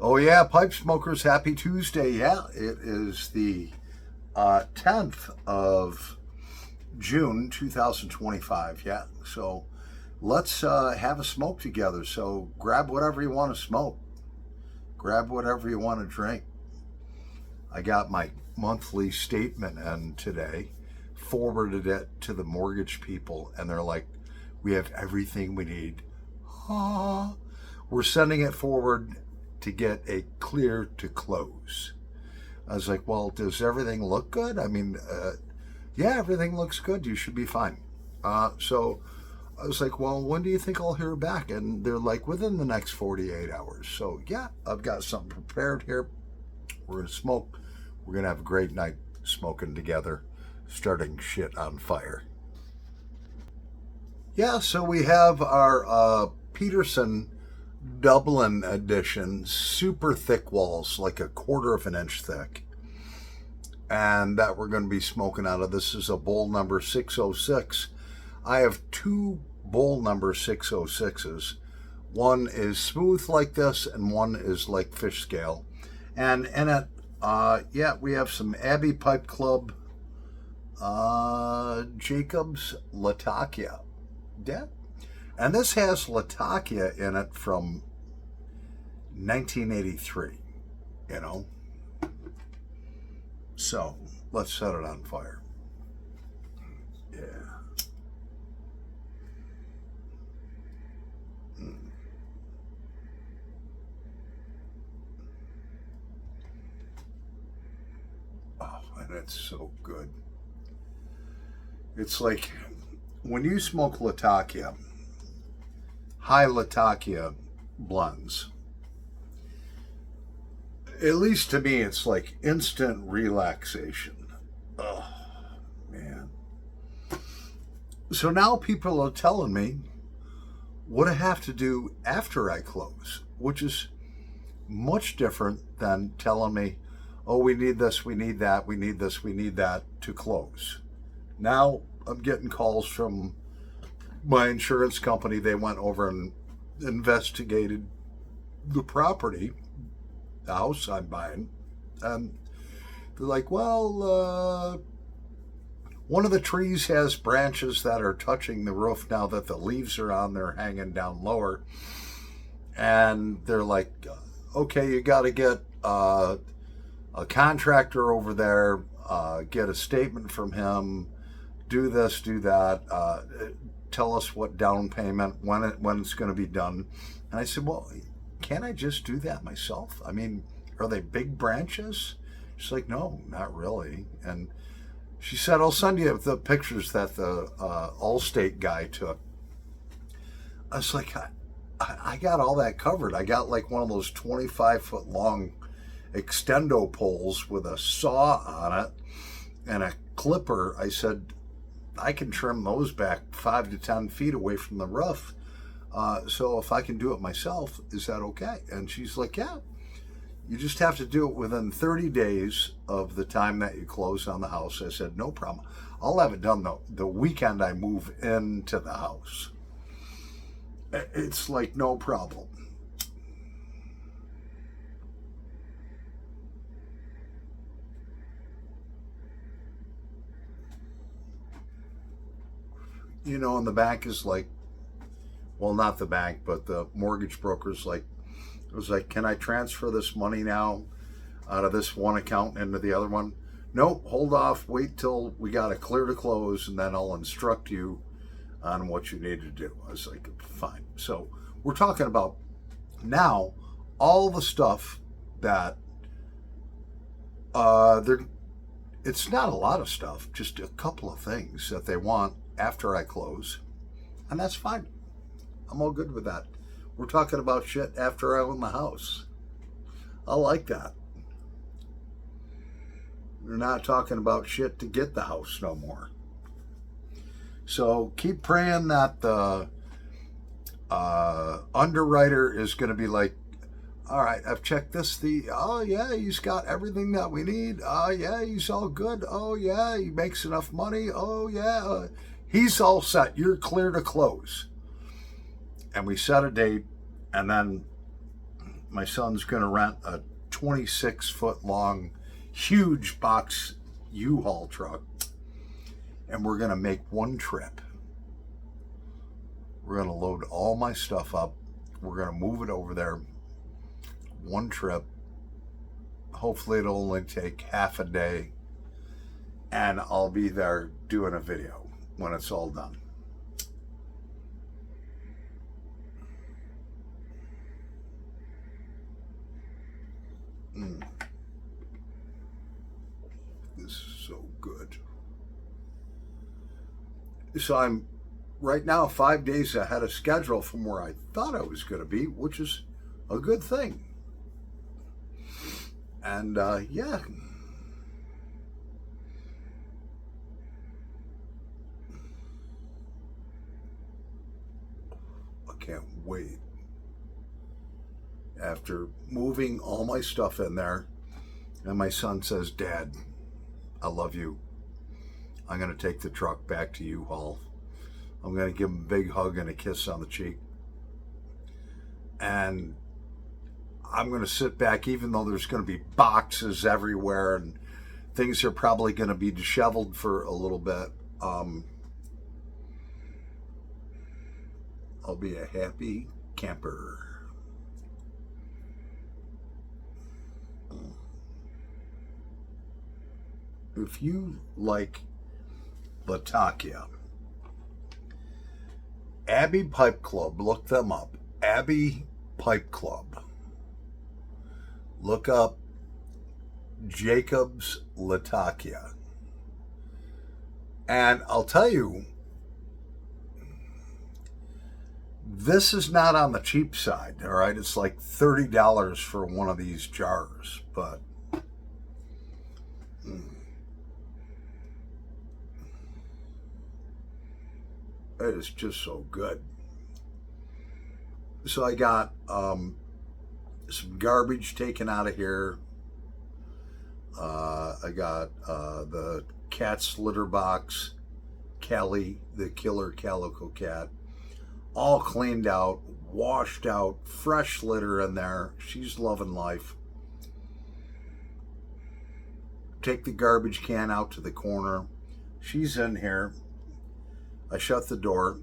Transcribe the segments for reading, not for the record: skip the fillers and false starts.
Oh yeah, pipe smokers, happy Tuesday. Yeah, it is the 10th of June 2025. Yeah, so let's have a smoke together. So grab whatever you want to smoke, grab whatever you want to drink. I got my monthly statement in today, forwarded it to the mortgage people, and they're like, we have everything we need. Ah. We're sending it forward to get a clear to close. I was like, well, does everything look good? I mean, yeah, everything looks good. You should be fine. So I was like, well, when do you think I'll hear back? And they're like, within the next 48 hours. So yeah, I've got something prepared here. We're going to smoke. We're going to have a great night smoking together, starting shit on fire. Yeah, so we have our Peterson Dublin edition, super thick walls, like a quarter of an inch thick. And that we're going to be smoking out of. This is a bowl number 606. I have two bowl number 606s. One is smooth like this, and one is like fish scale. And in it, yeah, we have some Abbey Pipe Club Jacobs Latakia. Yeah. And this has Latakia in it from 1983, you know. So let's set it on fire. Yeah. Oh, and it's so good. It's like when you smoke Latakia, high Latakia blends, at least to me, it's like instant relaxation. Oh, man. So now people are telling me what I have to do after I close, which is much different than telling me, oh, we need this, we need that, we need this, we need that to close. Now I'm getting calls from my insurance company. They went over and investigated the property, the house I'm buying, and they're like, well, one of the trees has branches that are touching the roof now that the leaves are on there hanging down lower. And they're like, okay, you got to get a contractor over there, get a statement from him, do this, do that, tell us what down payment, when it's going to be done. And I said, well, can't I just do that myself? I mean, are they big branches? She's like, no, not really. And she said, I'll send you the pictures that the Allstate guy took. I was like, I got all that covered. I got like one of those 25-foot long extendo poles with a saw on it and a clipper. I said, I can trim those back 5 to 10 feet away from the roof. So if I can do it myself, is that okay? And she's like, yeah, you just have to do it within 30 days of the time that you close on the house. I said, no problem. I'll have it done the weekend I move into the house. It's like no problem. You know, and the bank is like, well, not the bank, but the mortgage broker's like, it was like, can I transfer this money now out of this one account into the other one? Nope, hold off, wait till we got a clear to close, and then I'll instruct you on what you need to do. I was like, fine. So we're talking about now all the stuff that it's not a lot of stuff, just a couple of things that they want after I close, and that's fine. I'm all good with that. We're talking about shit after I own the house. I like that. We're not talking about shit to get the house no more. So keep praying that the underwriter is going to be like, all right, I've checked this. Oh yeah, he's got everything that we need. Oh yeah, he's all good. Oh yeah, he makes enough money. Oh yeah, he's all set. You're clear to close. And we set a date, and then my son's going to rent a 26-foot long, huge box U-Haul truck, and we're going to make one trip. We're going to load all my stuff up. We're going to move it over there. One trip. Hopefully it'll only take half a day, and I'll be there doing a video when it's all done. This is so good. So I'm right now 5 days ahead of schedule from where I thought I was going to be, which is a good thing. And yeah. I can't wait. After moving all my stuff in there, and my son says, "Dad, I love you. I'm going to take the truck back to U-Haul. I'm going to give him a big hug and a kiss on the cheek. And I'm going to sit back, even though there's going to be boxes everywhere and things are probably going to be disheveled for a little bit. I'll be a happy camper." If you like Latakia, Abbey Pipe Club, look them up. Abbey Pipe Club. Look up Jacob's Latakia. And I'll tell you, this is not on the cheap side, all right? It's like $30 for one of these jars, but it is just so good. So I got some garbage taken out of here. I got the cat's litter box, Callie, the killer calico cat, all cleaned out, washed out, fresh litter in there. She's loving life. Take the garbage can out to the corner. She's in here. I shut the door.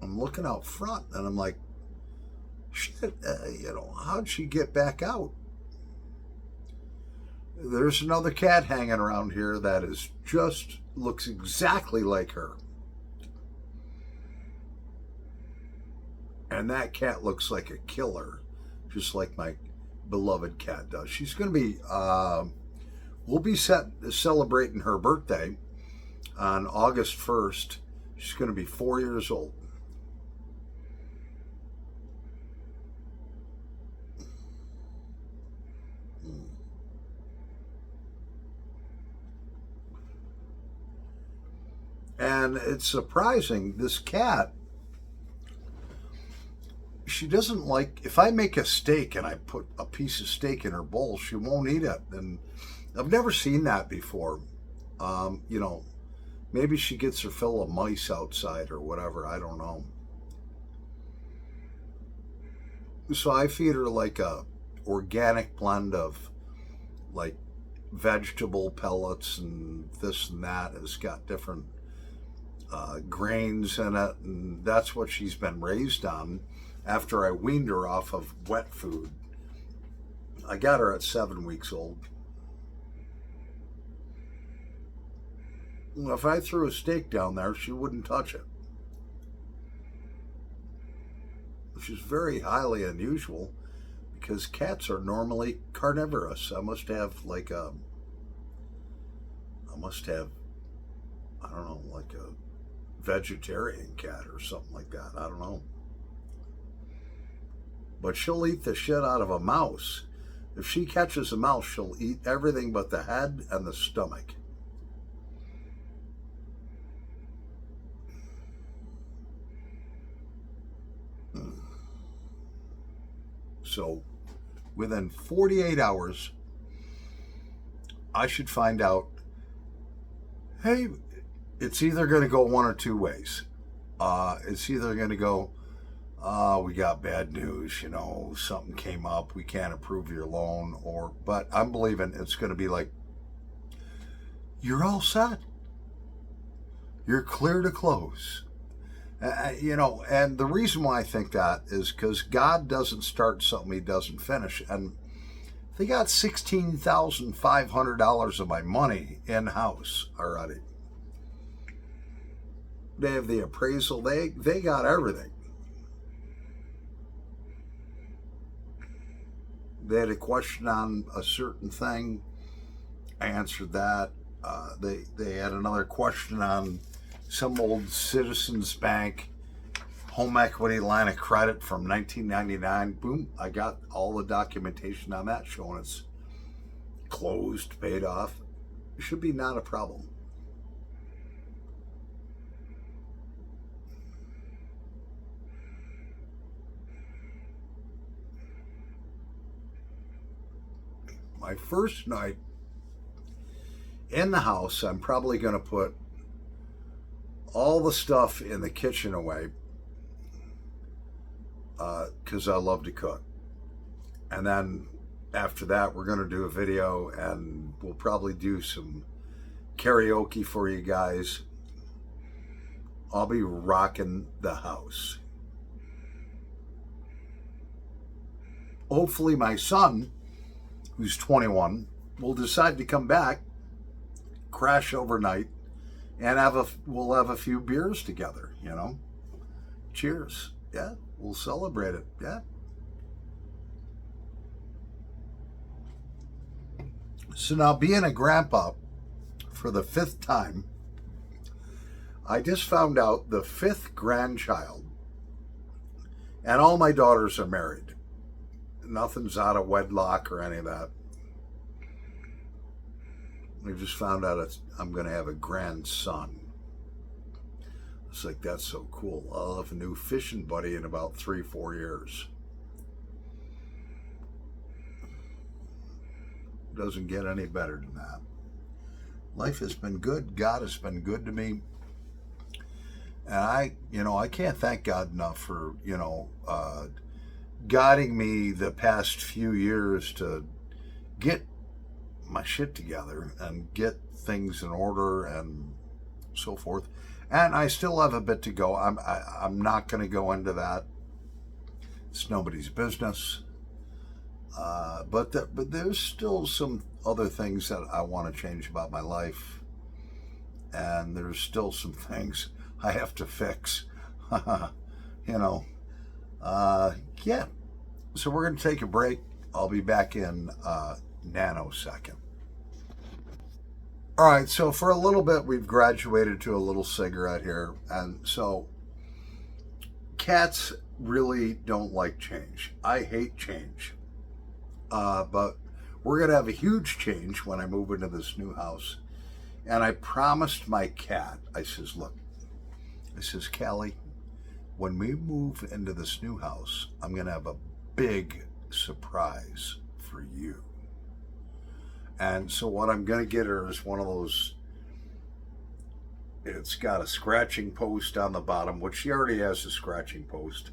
I'm looking out front and I'm like, shit, how'd she get back out? There's another cat hanging around here that is just looks exactly like her. And that cat looks like a killer, just like my beloved cat does. She's going to be, we'll be celebrating her birthday on August 1st. She's going to be 4 years old. And it's surprising, this cat, she doesn't like, if I make a steak and I put a piece of steak in her bowl, she won't eat it. And I've never seen that before. Maybe she gets her fill of mice outside or whatever. I don't know. So I feed her like a organic blend of like vegetable pellets and this and that. It's got different grains in it, and that's what she's been raised on after I weaned her off of wet food. I got her at 7 weeks old. If I threw a steak down there, she wouldn't touch it. Which is very highly unusual because cats are normally carnivorous. I must have like a vegetarian cat or something like that. I don't know. But she'll eat the shit out of a mouse. If she catches a mouse, she'll eat everything but the head and the stomach. So within 48 hours, I should find out, hey, it's either going to go one or two ways. It's either going to go, we got bad news, something came up, we can't approve your loan, but I'm believing it's going to be like, you're all set. You're clear to close. And the reason why I think that is because God doesn't start something he doesn't finish. And they got $16,500 of my money in-house already. They have the appraisal. They got everything. They had a question on a certain thing. I answered that. They had another question on some old Citizens Bank home equity line of credit from 1999. Boom, I got all the documentation on that showing it's closed, paid off. It should be not a problem. My first night in the house, I'm probably going to put all the stuff in the kitchen away because I love to cook. And then after that, we're going to do a video and we'll probably do some karaoke for you guys. I'll be rocking the house. Hopefully my son, who's 21, will decide to come back, crash overnight, and we'll have a few beers together, Cheers. Yeah, we'll celebrate it. Yeah. So now, being a grandpa for the 5th time, I just found out the 5th grandchild, and all my daughters are married. Nothing's out of wedlock or any of that. I just found out I'm going to have a grandson. It's like, that's so cool. I'll have a new fishing buddy in about 3-4 years. Doesn't get any better than that. Life has been good. God has been good to me. And I can't thank God enough for, guiding me the past few years to get my shit together and get things in order and so forth. And I still have a bit to go. I'm not going to go into that. It's nobody's business. But there's still some other things that I want to change about my life. And there's still some things I have to fix. Yeah. So we're going to take a break. I'll be back in a nanosecond. All right, so for a little bit, we've graduated to a little cigarette here. And so cats really don't like change. I hate change. But we're going to have a huge change when I move into this new house. And I promised my cat, I says, Callie, when we move into this new house, I'm going to have a big surprise for you. And so what I'm going to get her is one of those, it's got a scratching post on the bottom, which she already has a scratching post.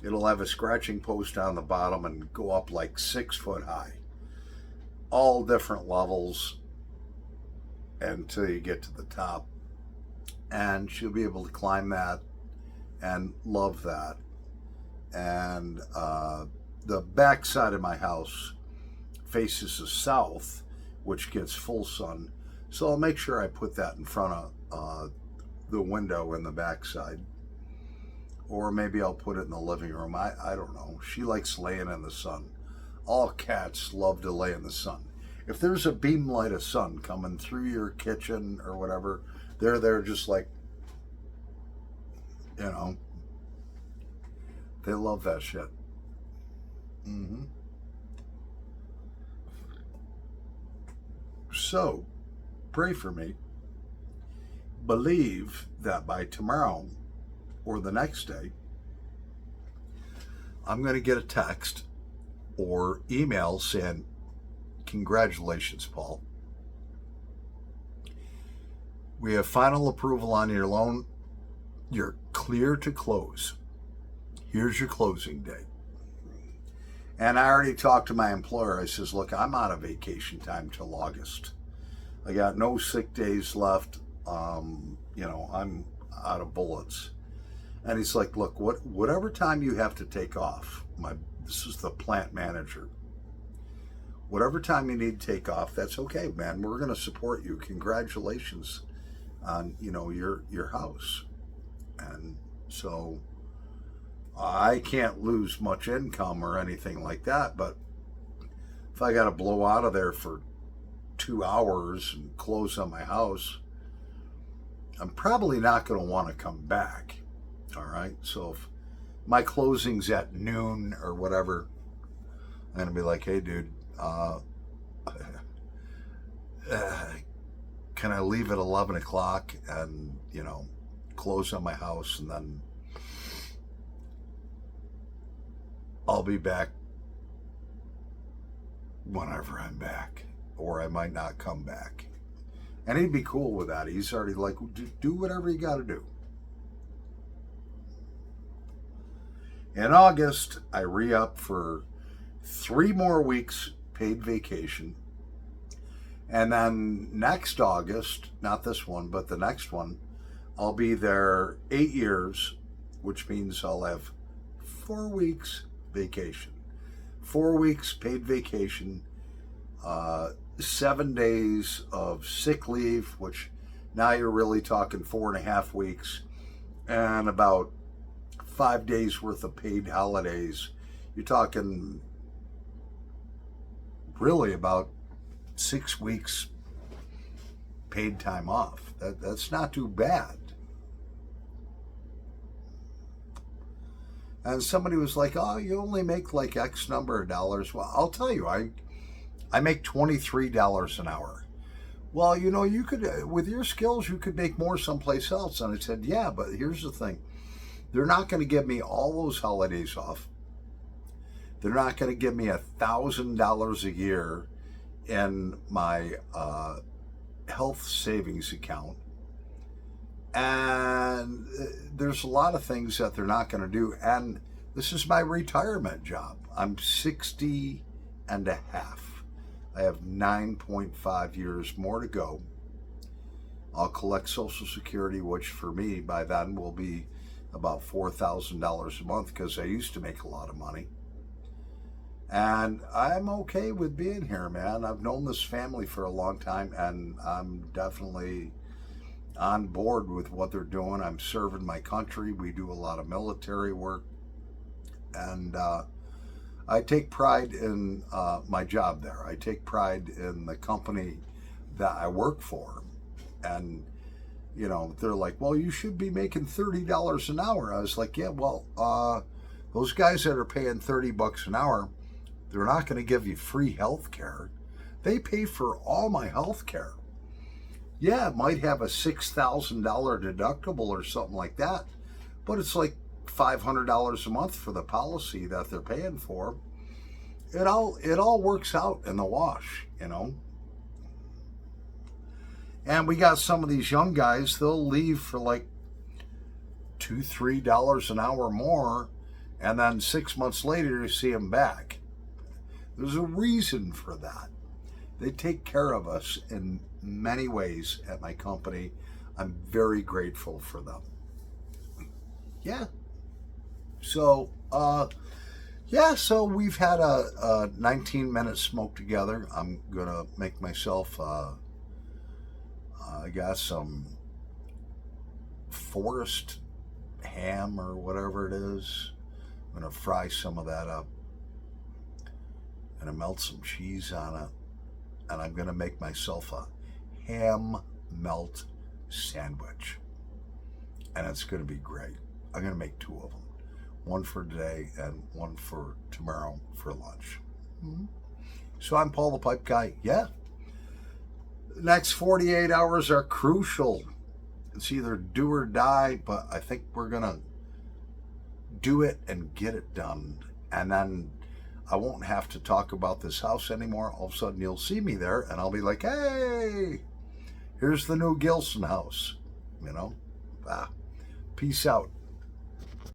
It'll have a scratching post on the bottom and go up like 6 foot high. All different levels until you get to the top. And she'll be able to climb that and love that. And the back side of my house faces the south, which gets full sun. So I'll make sure I put that in front of the window in the back side. Or maybe I'll put it in the living room. I don't know. She likes laying in the sun. All cats love to lay in the sun. If there's a beam light of sun coming through your kitchen or whatever, they're there just like, they love that shit. So, pray for me. Believe that by tomorrow or the next day, I'm going to get a text or email saying, congratulations, Paul. We have final approval on your loan. You're clear to close. Here's your closing date. And I already talked to my employer. I says, look, I'm out of vacation time till August. I got no sick days left. I'm out of bullets. And he's like, look, whatever time you have to take off, this is the plant manager. Whatever time you need to take off, that's okay, man. We're going to support you. Congratulations on, your house. And so I can't lose much income or anything like that, but if I got to blow out of there for 2 hours and close on my house, I'm probably not going to want to come back. All right. So if my closing's at noon or whatever, I'm going to be like, hey, dude, can I leave at 11 o'clock and, close on my house, and then I'll be back whenever I'm back, or I might not come back. And he'd be cool with that. He's already like, do whatever you got to do. In August, I re-up for 3 more weeks paid vacation. And then next August, not this one, but the next one, I'll be there 8 years, which means I'll have 4 weeks vacation. 4 weeks paid vacation, 7 days of sick leave, which now you're really talking 4.5 weeks, and about 5 days worth of paid holidays. You're talking really about 6 weeks paid time off. That's not too bad. And somebody was like, oh, you only make like X number of dollars. Well, I'll tell you, I make $23 an hour. Well, you could, with your skills, you could make more someplace else. And I said, yeah, but here's the thing. They're not going to give me all those holidays off. They're not going to give me $1,000 a year in my health savings account. And there's a lot of things that they're not going to do. And this is my retirement job. I'm 60 and a half. I have 9.5 years more to go. I'll collect Social Security, which for me by then will be about $4,000 a month, because I used to make a lot of money. And I'm okay with being here, man. I've known this family for a long time, and I'm definitely on board with what they're doing. I'm serving my country. We do a lot of military work. And I take pride in my job there. I take pride in the company that I work for. And, they're like, well, you should be making $30 an hour. I was like, yeah, well, those guys that are paying $30 an hour, they're not going to give you free health care. They pay for all my health care. Yeah, it might have a $6,000 deductible or something like that, but it's like $500 a month for the policy that they're paying for. It all works out in the wash, And we got some of these young guys, they'll leave for like $2, $3 an hour more, and then 6 months later you see them back. There's a reason for that. They take care of us in many ways at my company. I'm very grateful for them. Yeah. So, so we've had a 19-minute smoke together. I'm going to make myself, I got some forest ham or whatever it is. I'm going to fry some of that up. And I melt some cheese on it. And I'm going to make myself a ham melt sandwich. And it's going to be great. I'm going to make 2 of them. One for today and one for tomorrow for lunch. Mm-hmm. So I'm Paul the Pipe Guy. Yeah. The next 48 hours are crucial. It's either do or die, but I think we're going to do it and get it done. And then I won't have to talk about this house anymore. All of a sudden you'll see me there and I'll be like, hey, here's the new Gilson house. Peace out.